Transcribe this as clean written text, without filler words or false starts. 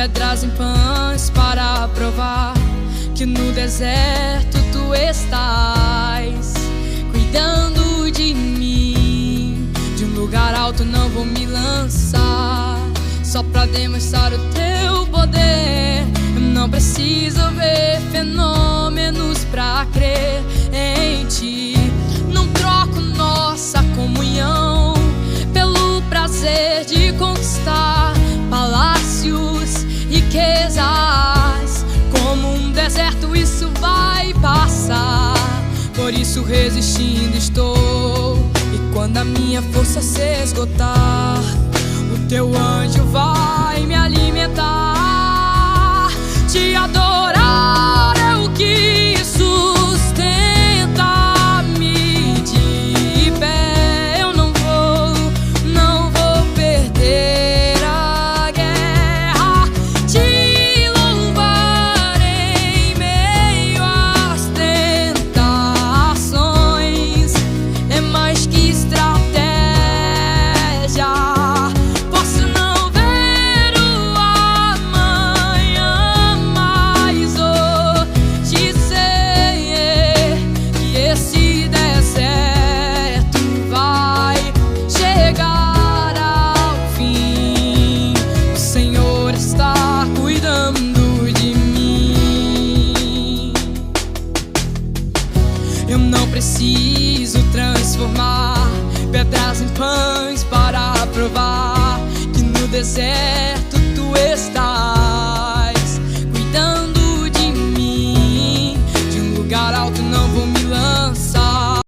pedras em pães para provar que no deserto tu estás cuidando de mim. De um lugar alto não vou me lançar, só pra demonstrar o teu poder. Eu não preciso ver fenômenos pra crer em ti. Não troco nossa comunhão pelo prazer de conquistar palácios, riquezas. Como um deserto isso vai passar, por isso resistindo estou. E quando a minha força se esgotar, o teu anjo vai me alimentar. Te adorar é o que sustenta-me de pé. Eu não vou perder a guerra. Te louvar em meio às tentações é mais que estratégia. Posso não ver o amanhã, mas hoje sei que esse deserto vai chegar ao fim. O Senhor está cuidando de mim. Eu não preciso transformar pedras em pães para provar que no deserto tu estás cuidando de mim. De um lugar alto não